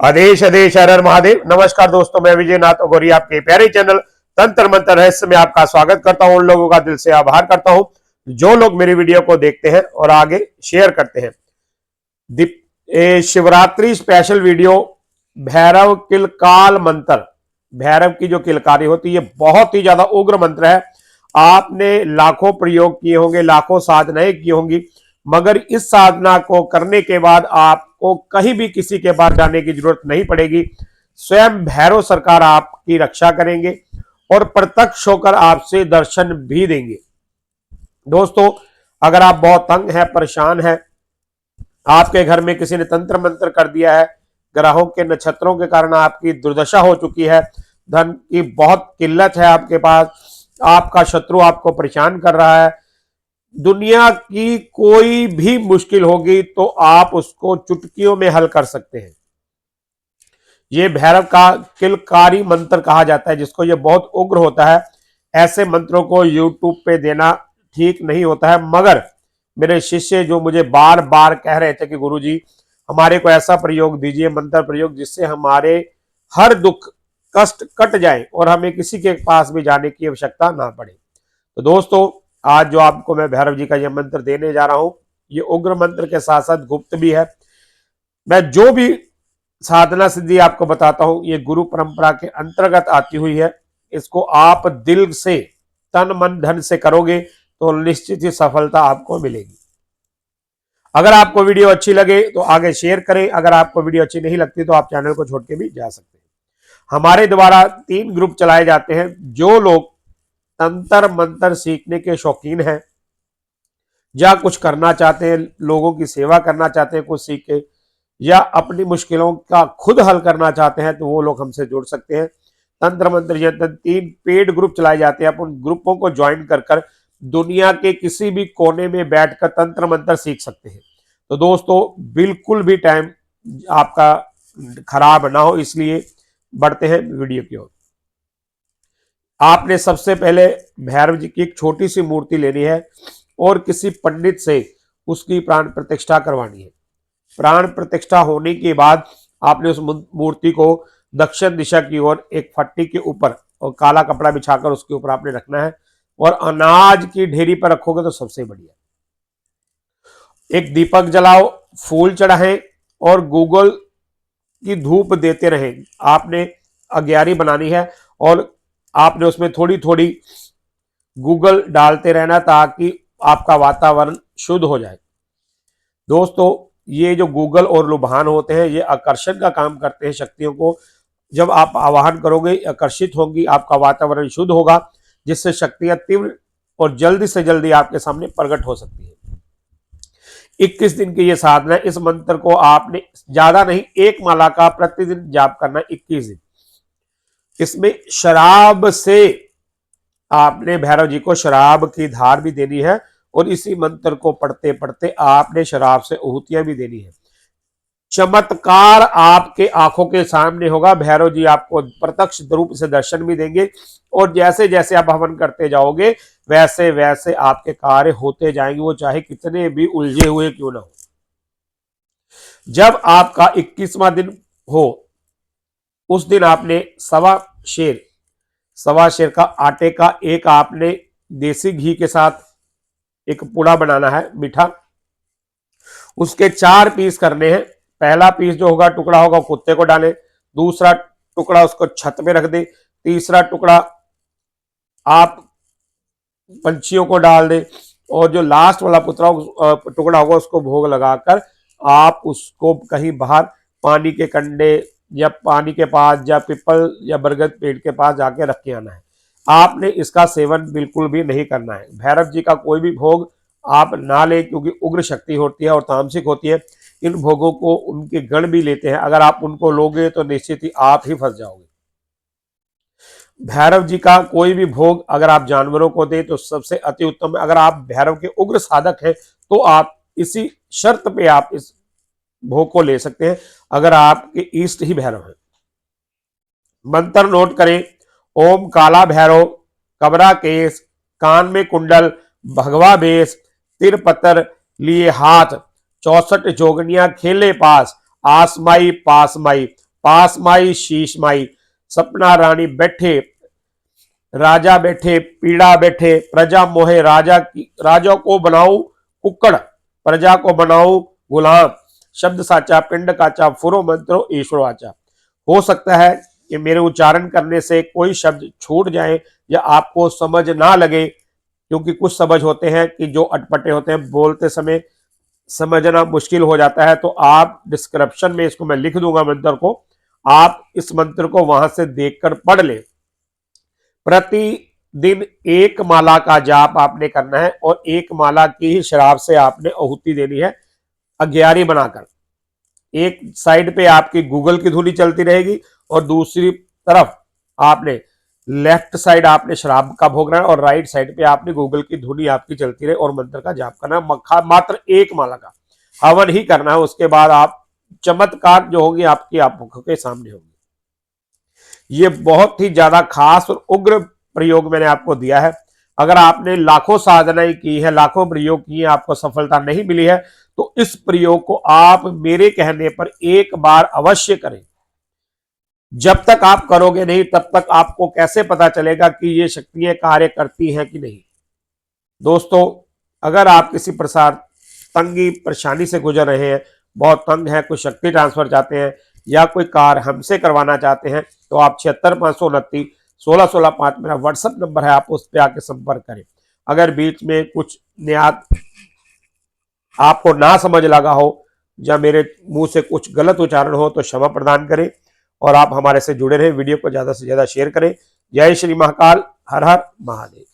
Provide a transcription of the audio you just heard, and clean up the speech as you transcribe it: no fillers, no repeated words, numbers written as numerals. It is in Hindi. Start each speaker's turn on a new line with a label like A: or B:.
A: आदेश आदेश हर हर महादेव। नमस्कार दोस्तों, मैं विजय नाथ गौरी आपके प्यारे चैनल तंत्र मंत्र रहस्य में आपका स्वागत करता हूं। उन लोगों का दिल से आभार करता हूं जो लोग मेरी वीडियो को देखते हैं और आगे शेयर करते हैं। शिवरात्रि स्पेशल वीडियो भैरव किलकाल मंत्र, भैरव की जो किलकारी होती है बहुत ही ज्यादा उग्र मंत्र है। आपने लाखों प्रयोग किए होंगे, लाखों साधनाएं की होंगी, मगर इस साधना को करने के बाद आपको कहीं भी किसी के पास जाने की जरूरत नहीं पड़ेगी। स्वयं भैरव सरकार आपकी रक्षा करेंगे और प्रत्यक्ष होकर आपसे दर्शन भी देंगे। दोस्तों, अगर आप बहुत तंग है, परेशान है, आपके घर में किसी ने तंत्र मंत्र कर दिया है, ग्रहों के नक्षत्रों के कारण आपकी दुर्दशा हो चुकी है, धन की बहुत किल्लत है आपके पास, आपका शत्रु आपको परेशान कर रहा है, दुनिया की कोई भी मुश्किल होगी तो आप उसको चुटकियों में हल कर सकते हैं। ये भैरव का किलकारी मंत्र कहा जाता है, जिसको ये बहुत उग्र होता है। ऐसे मंत्रों को यूट्यूब पे देना ठीक नहीं होता है, मगर मेरे शिष्य जो मुझे बार बार कह रहे थे कि गुरुजी हमारे को ऐसा प्रयोग दीजिए, मंत्र प्रयोग, जिससे हमारे हर दुख कष्ट कट जाए और हमें किसी के पास भी जाने की आवश्यकता ना पड़े। तो दोस्तों, आज जो आपको मैं भैरव जी का यह मंत्र देने जा रहा हूं, ये उग्र मंत्र के साथ साथ गुप्त भी है। मैं जो भी साधना सिद्धि आपको बताता हूं, ये गुरु परंपरा के अंतर्गत आती हुई है। इसको आप दिल से, तन मन धन से करोगे तो निश्चित ही सफलता आपको मिलेगी। अगर आपको वीडियो अच्छी लगे तो आगे शेयर करें। अगर आपको वीडियो अच्छी नहीं लगती तो आप चैनल को छोड़ के भी जा सकते हैं। हमारे द्वारा 3 ग्रुप चलाए जाते हैं। जो लोग तंत्र मंत्र सीखने के शौकीन हैं या कुछ करना चाहते हैं, लोगों की सेवा करना चाहते हैं कुछ सीख के, या अपनी मुश्किलों का खुद हल करना चाहते हैं, तो वो लोग हमसे जुड़ सकते हैं। तंत्र मंत्र यंत्र 3 पेड ग्रुप चलाए जाते हैं। आप उन ग्रुपों को ज्वाइन कर दुनिया के किसी भी कोने में बैठकर तंत्र मंत्र सीख सकते हैं। तो दोस्तों, बिल्कुल भी टाइम आपका खराब ना हो, इसलिए बढ़ते हैं वीडियो की ओर। आपने सबसे पहले भैरव जी की एक छोटी सी मूर्ति लेनी है और किसी पंडित से उसकी प्राण प्रतिष्ठा करवानी है। प्राण प्रतिष्ठा होने के बाद आपने उस मूर्ति को दक्षिण दिशा की ओर एक फट्टी के ऊपर और काला कपड़ा बिछाकर उसके ऊपर आपने रखना है, और अनाज की ढेरी पर रखोगे तो सबसे बढ़िया। एक दीपक जलाओ, फूल चढ़ाएं और गूगल की धूप देते रहें। आपने अग्यारी बनानी है और आपने उसमें थोड़ी थोड़ी गूगल डालते रहना ताकि आपका वातावरण शुद्ध हो जाए। दोस्तों, ये जो गूगल और लुभान होते हैं, ये आकर्षण का काम करते हैं शक्तियों को। जब आप आवाहन करोगे, आकर्षित होंगी, आपका वातावरण शुद्ध होगा, जिससे शक्तियां तीव्र और जल्दी से जल्दी आपके सामने प्रकट हो सकती है। 21 दिन की ये साधना, इस मंत्र को आपने ज्यादा नहीं, 1 माला का प्रतिदिन जाप करना 21 दिन। इसमें शराब से आपने भैरव जी को शराब की धार भी देनी है और इसी मंत्र को पढ़ते पढ़ते आपने शराब से आहुतियां भी देनी है। चमत्कार आपके आंखों के सामने होगा। भैरव जी आपको प्रत्यक्ष रूप से दर्शन भी देंगे और जैसे जैसे आप हवन करते जाओगे वैसे वैसे आपके कार्य होते जाएंगे, वो चाहे कितने भी उलझे हुए क्यों ना हो। जब आपका 21वां दिन हो, उस दिन आपने सवा शेर का आटे का एक आपने देसी घी के साथ एक पूड़ा बनाना है मीठा। उसके 4 पीस करने हैं। पहला पीस जो होगा, टुकड़ा होगा, कुत्ते को डालें। दूसरा टुकड़ा उसको छत पे रख दे। तीसरा टुकड़ा आप पंछियों को डाल दें और जो लास्ट वाला टुकड़ा होगा उसको भोग लगाकर आप उसको कहीं बाहर पानी के कंडे या पानी के पास या पीपल या बरगद पेड़ के पास जाके रख के आना है। आपने इसका सेवन बिल्कुल भी नहीं करना है। भैरव जी का कोई भी भोग आप ना लें, क्योंकि उग्र शक्ति होती है और तामसिक होती है। इन भोगों को उनके गण भी लेते हैं, अगर आप उनको लोगे तो निश्चित ही आप ही फंस जाओगे। भैरव जी का कोई भी भोग अगर आप जानवरों को दें तो सबसे अति उत्तम है। अगर आप भैरव के उग्र साधक हैं तो आप इसी शर्त पे आप इस भोग को ले सकते हैं, अगर आपके इष्ट ही भैरव हैं। मंत्र नोट करें। ओम काला भैरव, कबरा केस, कान में कुंडल, भगवा बेस, तिर पत्थर लिए हाथ, 64 जोगनियां खेले पास, आसमाई पासमाई, पास माई शीश माई, सपना रानी बैठे, राजा बैठे, पीड़ा बैठे, प्रजा मोहे राजा की, राजा को बनाऊं कुक्कड़, प्रजा को बनाऊं गुलाम, शब्द साचा पिंड काचा, फुरो मंत्रो ईश्वर वाचा। हो सकता है कि मेरे उच्चारण करने से कोई शब्द छूट जाए या आपको समझ ना लगे, क्योंकि कुछ शब्द होते हैं कि जो अटपटे होते हैं, बोलते समय समझना मुश्किल हो जाता है। तो आप डिस्क्रिप्शन में इसको मैं लिख दूंगा मंत्र को, आप इस मंत्र को वहां से देखकर पढ़ लें। प्रतिदिन एक माला का जाप आपने करना है और एक माला की ही शराब से आपने आहुति देनी है, अग्यारी बनाकर। एक साइड पे आपकी गूगल की धुनी चलती रहेगी और दूसरी तरफ आपने लेफ्ट साइड आपने शराब का भोग रहा है और राइट साइड पे आपने गूगल की धुनी आपकी चलती रहे और मंत्र का जाप करना है। मात्र एक माला का हवन ही करना है। उसके बाद आप चमत्कार जो होगी आपकी आंखों के सामने होगी। ये बहुत ही ज्यादा खास और उग्र प्रयोग मैंने आपको दिया है। अगर आपने लाखों साधनाएं की है, लाखों प्रयोग किए, आपको सफलता नहीं मिली है, तो इस प्रयोग को आप मेरे कहने पर एक बार अवश्य करें। जब तक आप करोगे नहीं तब तक आपको कैसे पता चलेगा कि ये शक्तियां कार्य करती हैं कि नहीं। दोस्तों, अगर आप किसी प्रकार तंगी परेशानी से गुजर रहे हैं, बहुत तंग है, कोई शक्ति ट्रांसफर चाहते हैं या कोई कार्य हमसे करवाना चाहते हैं, तो आप 76,529,16,16,5 मेरा व्हाट्सएप नंबर है, आप उस पर आके संपर्क करें। अगर बीच में कुछ नियात आपको ना समझ लगा हो या मेरे मुंह से कुछ गलत उच्चारण हो तो क्षमा प्रदान करें और आप हमारे से जुड़े रहे। वीडियो को ज्यादा से ज्यादा शेयर करें। जय श्री महाकाल, हर हर महादेव।